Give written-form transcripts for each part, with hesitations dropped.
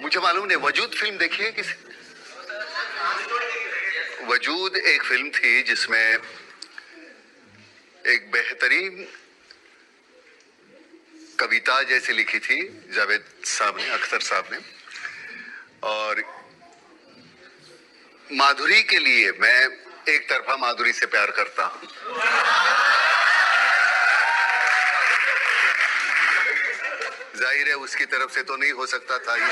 मुझे मालूम नहीं, वजूद फिल्म देखी है किसी? वजूद एक फिल्म थी जिसमें एक बेहतरीन कविता जैसी लिखी थी जावेद साहब ने, अख्तर साहब ने। और माधुरी के लिए मैं एक तरफा माधुरी से प्यार करता हूं। जाहिर है उसकी तरफ से तो नहीं हो सकता था ये।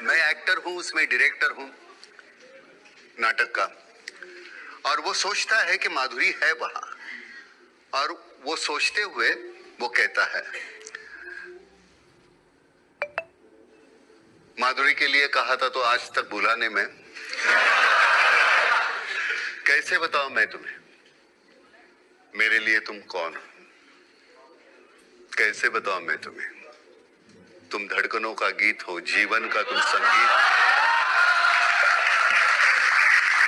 मैं एक्टर हूं, उसमें डायरेक्टर हूं नाटक का, और वो सोचता है कि माधुरी है वहां, और वो सोचते हुए वो कहता है, माधुरी के लिए कहा था तो आज तक भुलाने में। कैसे बताऊं मैं तुम्हें मेरे लिए तुम कौन हो? कैसे बताऊं मैं तुम्हें? तुम धड़कनों का गीत हो, जीवन का तुम संगीत,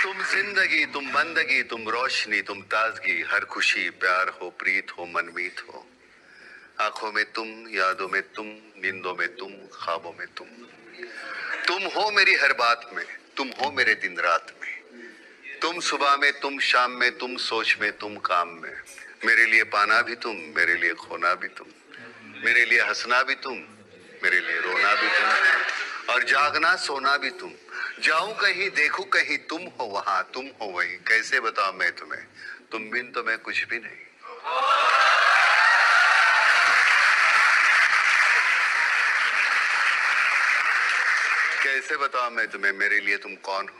तुम जिंदगी, तुम बंदगी, तुम रोशनी, तुम ताजगी, हर खुशी, प्यार हो, प्रीत हो, मनमीत हो। आंखों में तुम, यादों में तुम, नींदों में तुम, ख्वाबों में तुम हो मेरी हर बात में, तुम हो मेरे दिन रात में, तुम सुबह में, तुम शाम में, तुम सोच में, तुम काम में। मेरे लिए पाना भी तुम, मेरे लिए खोना भी तुम, मेरे लिए हंसना भी तुम, मेरे लिए रोना भी तुम, और जागना सोना भी तुम। जाऊं कहीं, देखूं कहीं, तुम हो वहां, तुम हो वहीं। कैसे बताऊं मैं तुम्हें, तुम बिन तो मैं कुछ भी नहीं। कैसे बताऊं मैं तुम्हें मेरे लिए तुम कौन हो?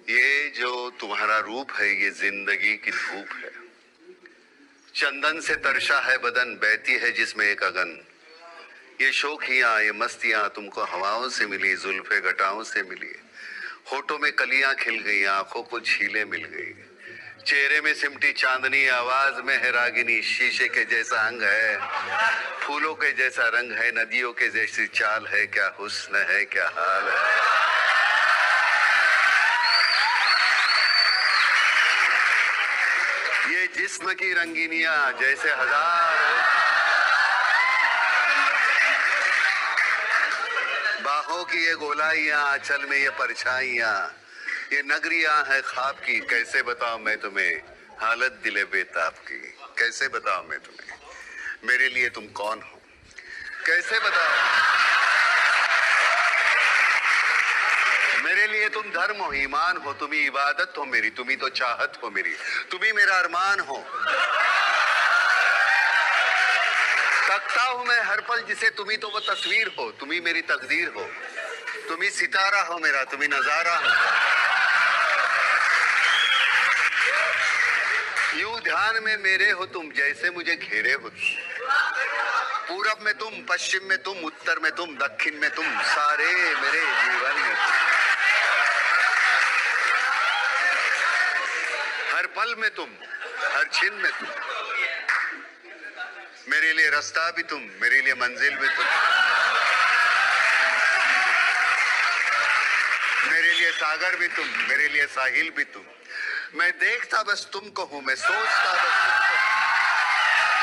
ये जो तुम्हारा रूप है, ये जिंदगी की धूप है। चंदन से तरशा है बदन, बहती है जिसमें एक अगन। ये शोखियां, ये मस्तियां तुमको हवाओं से मिली, जुल्फे घटाओं से मिली। होठों में कलियां खिल गई, आंखों को झीलें मिल गई। चेहरे में सिमटी चांदनी, आवाज में है रागिनी। शीशे के जैसा अंग है, फूलों के जैसा रंग है, नदियों के जैसी चाल है। क्या हुस्न है, क्या हाल है। ये जिस्म की रंगीनियां जैसे हजार, बाहों की ये गोलाइयां, आंचल में ये परछाइयां, ये नगरियां है ख्वाब की। कैसे बताऊं मैं तुम्हें हालत दिले बेताब की? कैसे बताऊं मैं तुम्हें मेरे लिए तुम कौन हो? कैसे बताऊं मेरे लिए तुम धर्म हो, ईमान हो, तुम ही इबादत हो मेरी, तुम ही तो चाहत हो मेरी, तुम ही मेरा अरमान हो। तकता हूं मैं हर पल जिसे, तुम ही तो वो तस्वीर हो, तुम ही मेरी तकदीर हो, तुम ही सितारा हो मेरा, तुम ही नजारा हो। यूं ध्यान में मेरे हो तुम, जैसे मुझे घेरे हो तुम। पूरब में तुम, पश्चिम में तुम, उत्तर में तुम, दक्षिण में तुम, सारे मेरे जीवन में तुम। हर पल में तुम, हर छिन में तुम। मेरे लिए रास्ता भी तुम, मेरे लिए मंजिल भी तुम, मेरे लिए सागर भी तुम, मेरे लिए साहिल भी तुम। मैं देखता बस तुमको हूं, मैं सोचता बस तुमको हूं,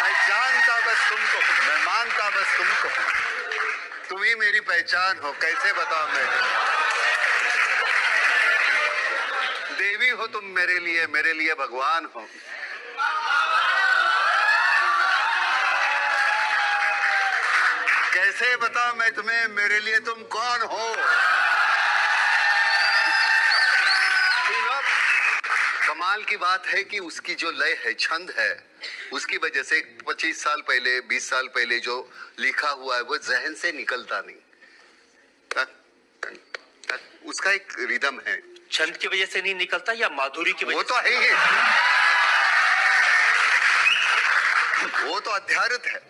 मैं जानता बस तुमको हूं, मैं मानता बस तुमको हूं। तुम ही मेरी पहचान हो। कैसे बताऊं मैं? देवी हो तुम मेरे लिए भगवान हो। कैसे बताऊं मैं तुम्हें मेरे लिए तुम कौन हो? कमाल की बात है कि उसकी जो लय है, छंद है, उसकी वजह से 25 साल पहले, 20 साल पहले जो लिखा हुआ है वो जहन से निकलता नहीं। उसका एक रिदम है। छंद की वजह से नहीं निकलता या माधुरी की वजह? वो तो है ही, वो तो अध्यात्म है,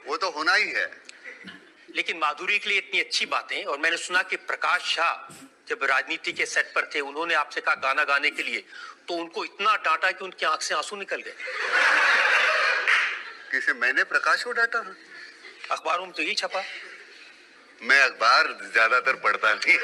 वो तो होना ही है। लेकिन माधुरी के लिए इतनी अच्छी बातें, और मैंने सुना कि प्रकाश झा जब राजनीति के सेट पर थे, उन्होंने आपसे कहा गाना गाने के लिए, तो उनको इतना डांटा कि उनकी आंख से आंसू निकल गए। किसे? मैंने प्रकाश को डांटा? अखबारों में तो यही छपा। मैं अखबार ज्यादातर पढ़ता नहीं।